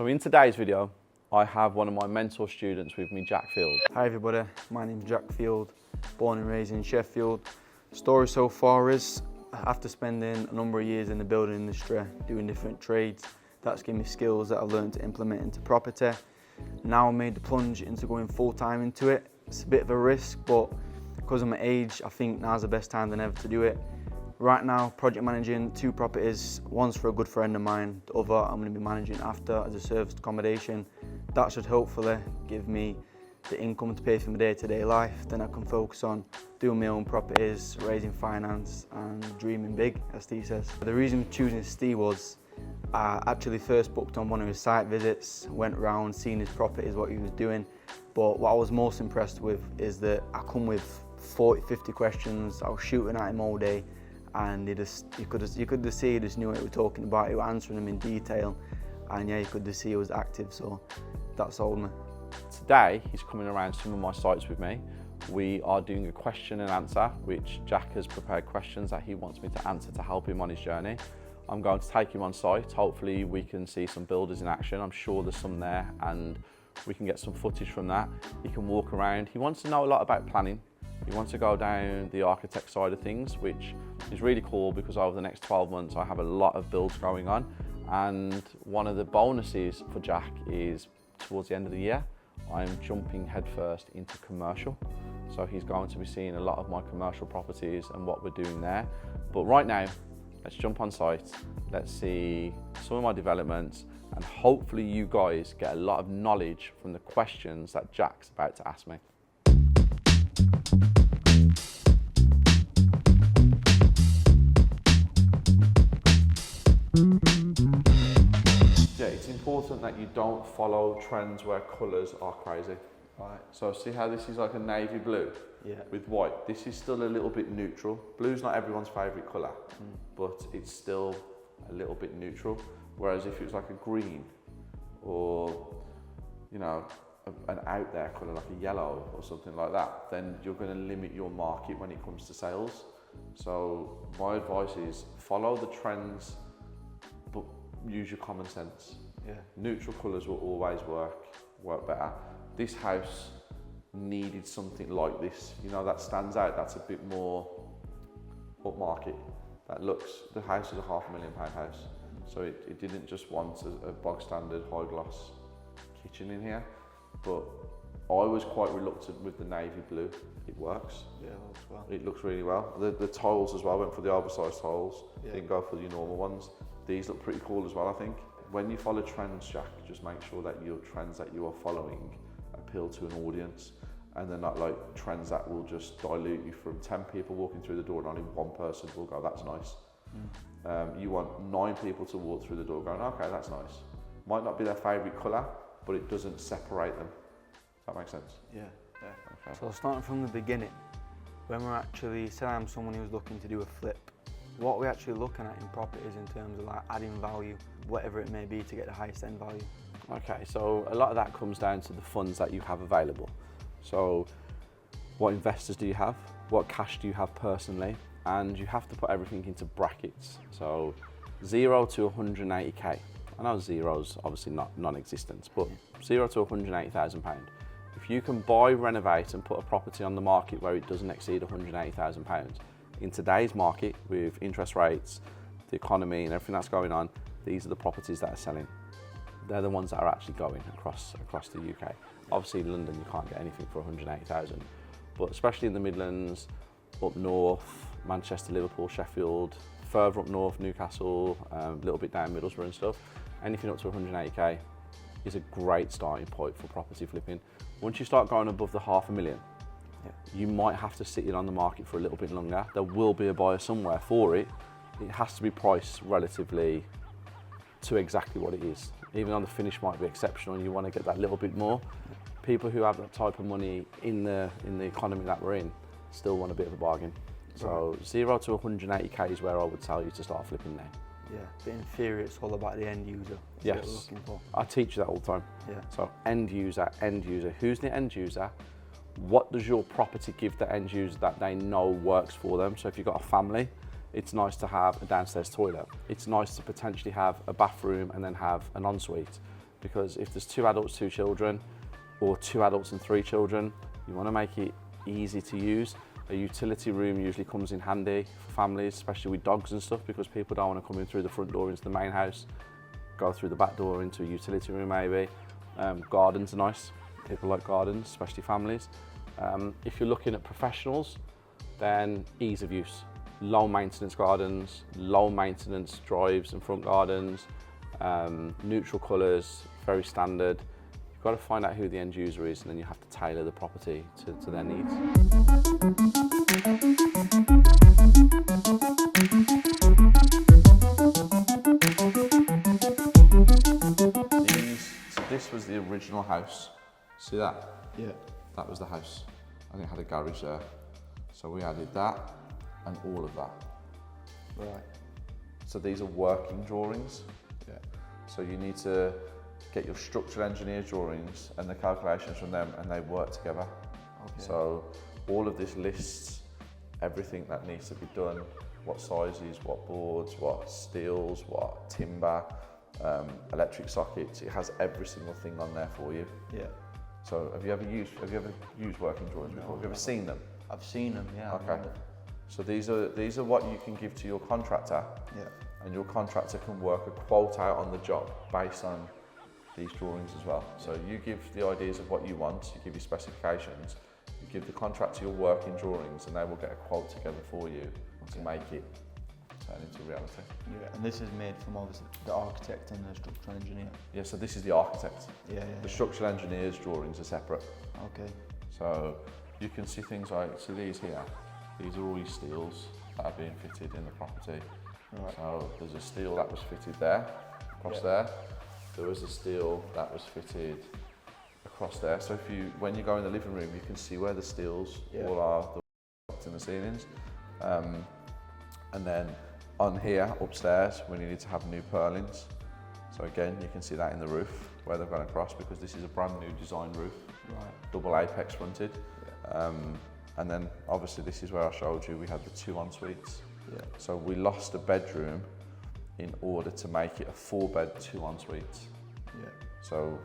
So in today's video, I have one of my mentor students with me, Jack Field. Hi everybody, my name's Jack Field, born and raised in Sheffield. Story so far is, after spending a number of years in the building industry, doing different trades, that's given me skills that I've learned to implement into property. Now I made the plunge into going full-time into it. It's a bit of a risk, but because of my age, I think now's the best time than ever to do it. Right now, project managing 2 properties, one's for a good friend of mine, the other I'm going to be managing after as a serviced accommodation. That should hopefully give me the income to pay for my day-to-day life. Then I can focus on doing my own properties, raising finance and dreaming big, as Steve says. The reason for choosing Steve was I actually first booked on one of his site visits, went around, seen his properties, what he was doing. But what I was most impressed with is that I come with 40, 50 questions. I was shooting at him all day, and you could just see he just knew what he was talking about. He was answering them in detail, and yeah, you could just see he was active, so that sold me. Today, he's coming around some of my sites with me. We are doing a question and answer, which Jack has prepared questions that he wants me to answer to help him on his journey. I'm going to take him on site. Hopefully we can see some builders in action. I'm sure there's some there, and we can get some footage from that. He can walk around. He wants to know a lot about planning. He wants to go down the architect side of things, which is really cool because over the next 12 months, I have a lot of builds going on. And one of the bonuses for Jack is towards the end of the year, I'm jumping headfirst into commercial. So he's going to be seeing a lot of my commercial properties and what we're doing there. But right now, let's jump on site. Let's see some of my developments, and hopefully you guys get a lot of knowledge from the questions that Jack's about to ask me. Yeah, it's important that you don't follow trends where colours are crazy. Right. So see how this is like a navy blue with white. This is still a little bit neutral. Blue's not everyone's favourite colour, but it's still a little bit neutral. Whereas if it was like a green or, you know, an out there colour like a yellow or something like that, then you're going to limit your market when it comes to sales. So my advice is follow the trends, but use your common sense. Yeah. Neutral colours will always work better. This house needed something like this, you know, that stands out, that's a bit more upmarket. That looks, the house is a £500,000 house, so it didn't just want a bog standard high gloss kitchen in here, but I was quite reluctant with the navy blue. It works. Yeah, it looks well. It looks really well. The tiles as well, went for the oversized tiles, didn't go for the normal ones. These look pretty cool as well, I think. When you follow trends, Jack, just make sure that your trends that you are following appeal to an audience, and they're not like trends that will just dilute you from 10 people walking through the door and only one person will go, that's nice. You want 9 people to walk through the door going, okay, that's nice. Might not be their favourite colour, but it doesn't separate them. Does that make sense? Yeah. Okay. So starting from the beginning, when we're actually, say I'm someone who's looking to do a flip, what we're actually looking at in properties in terms of like adding value, whatever it may be, to get the highest end value. Okay, so a lot of that comes down to the funds that you have available. So what investors do you have? What cash do you have personally? And you have to put everything into brackets. So 0 to 180k. I know zero's obviously not non-existent, but 0 to 180,000 pound. If you can buy, renovate and put a property on the market where it doesn't exceed 180,000 pounds, in today's market with interest rates, the economy and everything that's going on, these are the properties that are selling. They're the ones that are actually going across the UK. Obviously in London you can't get anything for 180,000, but especially in the Midlands, up north, Manchester, Liverpool, Sheffield, further up north, Newcastle, a little bit down Middlesbrough and stuff, anything up to 180k is a great starting point for property flipping. Once you start going above the £500,000, you might have to sit it on the market for a little bit longer. There will be a buyer somewhere for it. It has to be priced relatively to exactly what it is. Even though the finish might be exceptional, you want to get that little bit more. People who have that type of money in the economy that we're in still want a bit of a bargain. So 0 to 180k is where I would tell you to start flipping now. Yeah, but in theory it's all about the end user. That's Yes, what we're looking for. I teach that all the time. Yeah. So end user. Who's the end user? What does your property give the end user that they know works for them? So if you've got a family, it's nice to have a downstairs toilet. It's nice to potentially have a bathroom and then have an ensuite. because if there's 2 adults, 2 children, or 2 adults and 3 children, you want to make it easy to use. A utility room usually comes in handy for families, especially with dogs and stuff, because people don't want to come in through the front door into the main house, go through the back door into a utility room maybe. Gardens are nice. People like gardens, especially families. If you're looking at professionals, then ease of use. Low maintenance gardens, low maintenance drives and front gardens, neutral colours, very standard. You've got to find out who the end user is, and then you have to tailor the property to their needs. So this was the original house. See that? Yeah. That was the house, and it had a garage there. So we added that and all of that. Right. So these are working drawings. Yeah. So you need to get your structural engineer drawings and the calculations from them, and they work together. Okay. So all of this lists everything that needs to be done, what sizes, what boards, what steels, what timber, electric sockets. It has every single thing on there for you. Yeah. So have you ever used working drawings before? Have you ever seen them? I've seen them, yeah. Okay. So these are what you can give to your contractor. Yeah. And your contractor can work a quote out on the job based on these drawings as well. So you give the ideas of what you want, you give your specifications, you give the contractor your working drawings, and they will get a quote together for you to make it turn into reality. Yeah, and this is made from obviously the architect and the structural engineer. Yeah, so this is the architect. Yeah. The structural engineer's drawings are separate. Okay. So you can see things like, so these here, these are all your steels that are being fitted in the property. Right. So there's a steel that was fitted there, across there. There was a steel that was fitted across there. So when you go in the living room, you can see where the steels all are, the in the ceilings. And then on here, upstairs, we needed to have new purlins. So again, you can see that in the roof, where they've gone across, because this is a brand new design roof. Right. Double apex fronted. And then obviously this is where I showed you we had the 2 en-suites. Yeah. So we lost a bedroom in order to make it a 4-bed, 2 en-suites. Yeah. So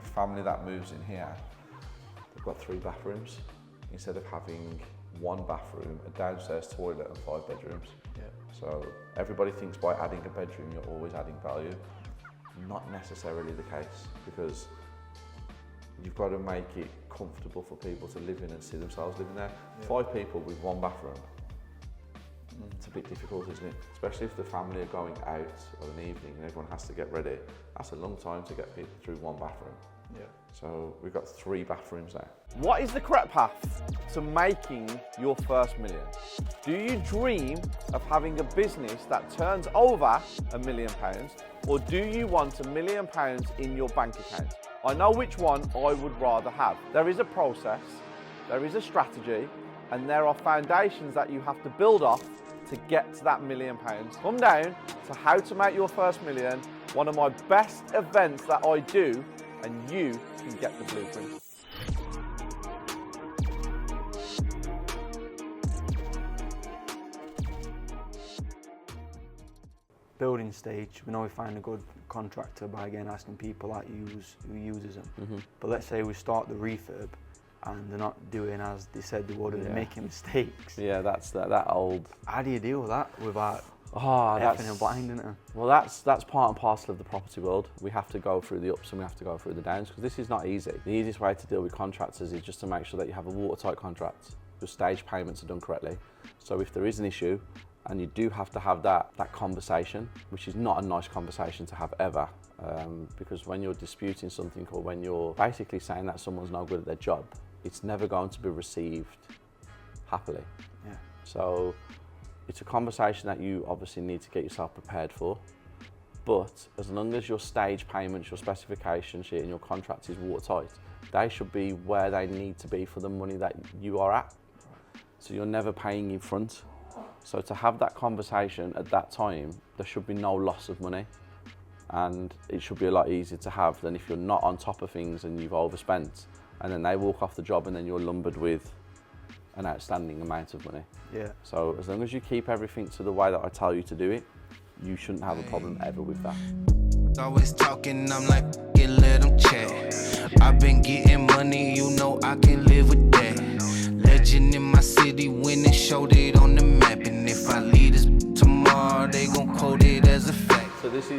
a family that moves in here, they've got 3 bathrooms instead of having 1 bathroom, a downstairs toilet and 5 bedrooms. Yeah. So everybody thinks by adding a bedroom you're always adding value. Not necessarily the case, because you've got to make it comfortable for people to live in and see themselves living there. Yeah. 5 people with 1 bathroom, it's a bit difficult, isn't it? Especially if the family are going out of an evening and everyone has to get ready. That's a long time to get people through 1 bathroom. Yeah. So we've got 3 bathrooms now. What is the correct path to making your first million? Do you dream of having a business that turns over £1 million, or do you want £1 million in your bank account? I know which one I would rather have. There is a process, there is a strategy, and there are foundations that you have to build off to get to that £1 million. Come down to How to Make Your First Million, one of my best events that I do, and you can get the blueprint. Building stage, we know we find a good contractor by again asking people who uses them. But let's say we start the refurb and they're not doing as they said they would, and they're making mistakes. Yeah, that's that old. How do you deal with that without that's effing and blind, isn't it? Well, that's part and parcel of the property world. We have to go through the ups and we have to go through the downs, because this is not easy. The easiest way to deal with contractors is just to make sure that you have a watertight contract. Your stage payments are done correctly. So if there is an issue, and you do have to have that conversation, which is not a nice conversation to have ever, because when you're disputing something, or when you're basically saying that someone's no good at their job, it's never going to be received happily. Yeah. So it's a conversation that you obviously need to get yourself prepared for. But as long as your stage payments, your specification sheet and your contract is watertight, they should be where they need to be for the money that you are at. So you're never paying in front. So to have that conversation at that time, there should be no loss of money. And it should be a lot easier to have than if you're not on top of things and you've overspent, and then they walk off the job and then you're lumbered with an outstanding amount of money. Yeah. So as long as you keep everything to the way that I tell you to do it, you shouldn't have a problem ever with that. Always talking, I'm like, let them chat. I've been getting money, you know I can live with that. Legend in my city, winning, showed it on the map. And if I leave this tomorrow, they gon' quote it as a fact. So this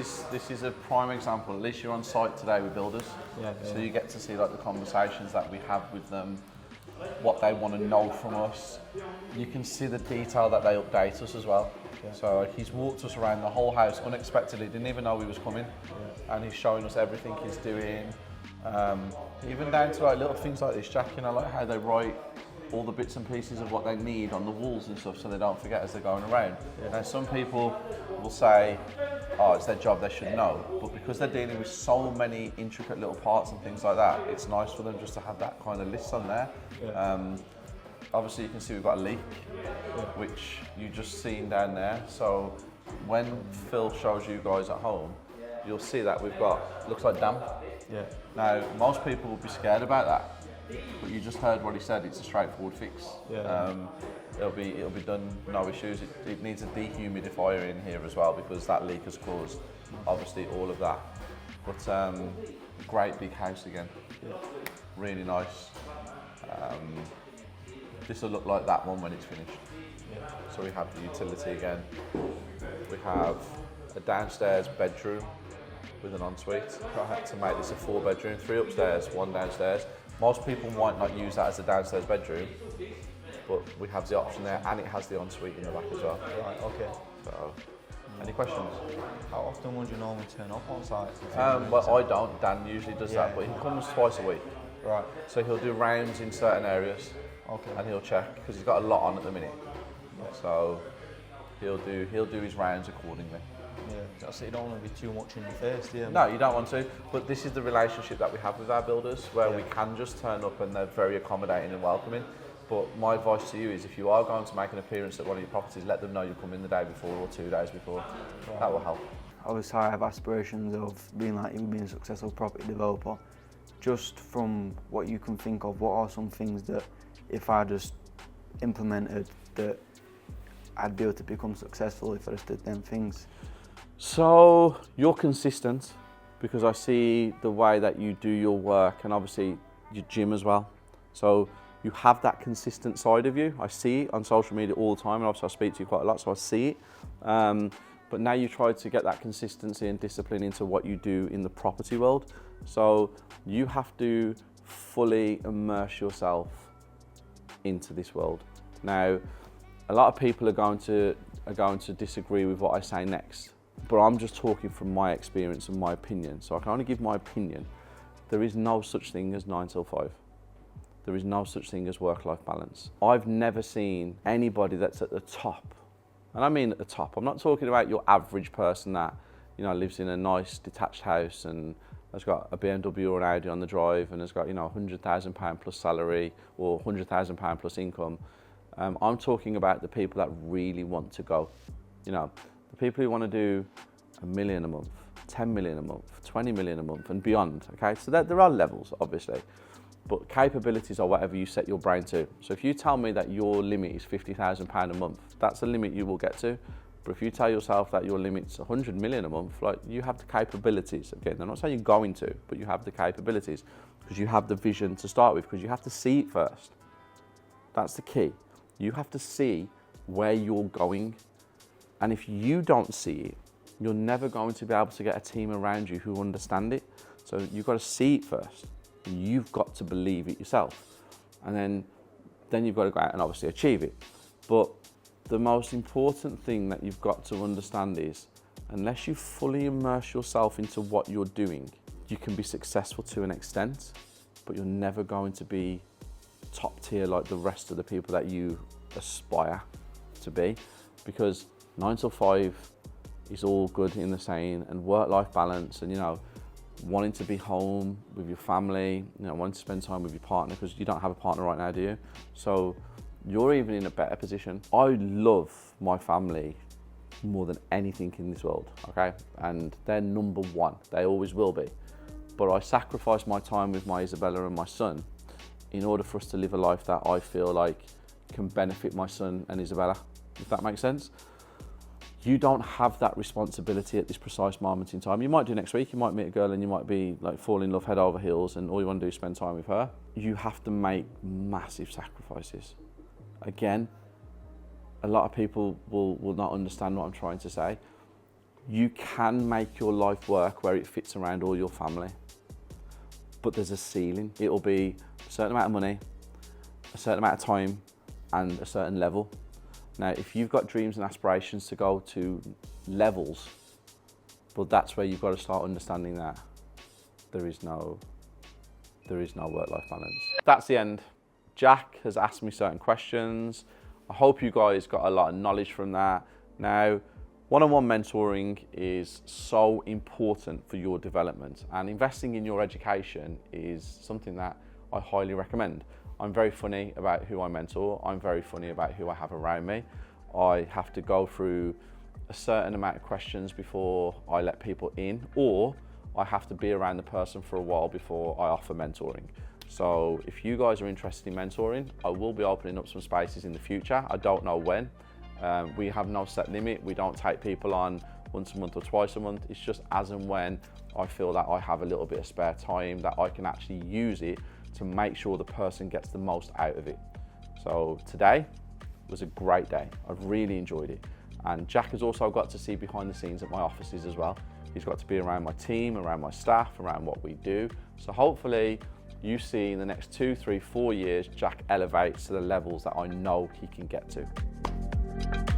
is a prime example. At least you're on site today with builders. So you get to see like the conversations that we have with them, what they want to know from us. You can see the detail that they update us as well. So like, he's walked us around the whole house unexpectedly, didn't even know he was coming. And he's showing us everything he's doing. Even down to like little things like this, Jack, you know, like how they write all the bits and pieces of what they need on the walls and stuff so they don't forget as they're going around. Now some people will say, oh, it's their job, they should know. But because they're dealing with so many intricate little parts and things like that, it's nice for them just to have that kind of list on there. Obviously you can see we've got a leak, which you just seen down there. So when Phil shows you guys at home, you'll see that we've got, looks like damp. Now, most people will be scared about that, but you just heard what he said, it's a straightforward fix. It'll be done, no issues. It needs a dehumidifier in here as well because that leak has caused, obviously, all of that. But great big house again, really nice. This will look like that one when it's finished. So we have the utility again. We have a downstairs bedroom with an ensuite to make this a 4-bedroom, 3 upstairs, 1 downstairs. Most people might not use that as a downstairs bedroom, but we have the option there, and it has the ensuite in the back as well. Right, okay. So, any questions? How often would you normally turn up on site? Well, I don't. Dan usually does that, but he comes twice a week. Right. So he'll do rounds in certain areas, and he'll check because he's got a lot on at the minute. So he'll do his rounds accordingly. So you don't want to be too much in your face, do you? No, you don't want to. But this is the relationship that we have with our builders, where we can just turn up and they're very accommodating and welcoming. But my advice to you is, if you are going to make an appearance at one of your properties, let them know you come in the day before or 2 days before. That will help. Obviously, I have aspirations of being like you, being a successful property developer. Just from what you can think of, what are some things that if I just implemented that I'd be able to become successful if I just did them things? So you're consistent, because I see the way that you do your work and obviously your gym as well. So you have that consistent side of you. I see it on social media all the time, and obviously I speak to you quite a lot, so I see it. But now you try to get that consistency and discipline into what you do in the property world. So you have to fully immerse yourself into this world. Now, a lot of people are going to disagree with what I say next, but I'm just talking from my experience and my opinion. So I can only give my opinion. There is no such thing as 9 till 5. There is no such thing as work-life balance. I've never seen anybody that's at the top, and I mean at the top. I'm not talking about your average person that, you know, lives in a nice detached house and has got a BMW or an Audi on the drive and has got, you know, £100,000 plus salary or £100,000 plus income. I'm talking about the people that really want to go. You know, the people who want to do $1 million a month, 10 million a month, 20 million a month and beyond, okay? So there are levels, obviously, but capabilities are whatever you set your brain to. So if you tell me that your limit is £50,000 a month, that's the limit you will get to. But if you tell yourself that your limit's 100 million a month, like, you have the capabilities. Again, I'm not saying you're going to, but you have the capabilities because you have the vision to start with, because you have to see it first. That's the key. You have to see where you're going. And if you don't see it, you're never going to be able to get a team around you who understand it. So you've got to see it first. You've got to believe it yourself. And then you've got to go out and obviously achieve it. But the most important thing that you've got to understand is, unless you fully immerse yourself into what you're doing, you can be successful to an extent, but you're never going to be top tier like the rest of the people that you aspire to be, because 9 till 5 is all good in the saying, and work-life balance, and, you know, wanting to be home with your family, you know, wanting to spend time with your partner, because you don't have a partner right now, do you? So you're even in a better position. I love my family more than anything in this world, okay? And they're number one, they always will be. But I sacrifice my time with my Isabella and my son in order for us to live a life that I feel like can benefit my son and Isabella, if that makes sense. You don't have that responsibility at this precise moment in time. You might do next week, you might meet a girl and you might be like fall in love head over heels and all you want to do is spend time with her. You have to make massive sacrifices. Again, a lot of people will not understand what I'm trying to say. You can make your life work where it fits around all your family, but there's a ceiling. It'll be a certain amount of money, a certain amount of time, and a certain level. Now, if you've got dreams and aspirations to go to levels, well, that's where you've got to start understanding that there is no work-life balance. That's the end. Jack has asked me certain questions. I hope you guys got a lot of knowledge from that. Now, one-on-one mentoring is so important for your development, and investing in your education is something that I highly recommend. I'm very funny about who I mentor. I'm very funny about who I have around me. I have to go through a certain amount of questions before I let people in, or I have to be around the person for a while before I offer mentoring. So if you guys are interested in mentoring, I will be opening up some spaces in the future. I don't know when. We have no set limit. We don't take people on once a month or twice a month. It's just as and when I feel that I have a little bit of spare time that I can actually use it to make sure the person gets the most out of it. So today was a great day. I've really enjoyed it. And Jack has also got to see behind the scenes at my offices as well. He's got to be around my team, around my staff, around what we do. So hopefully you see in the next 2, 3, 4 years, Jack elevates to the levels that I know he can get to.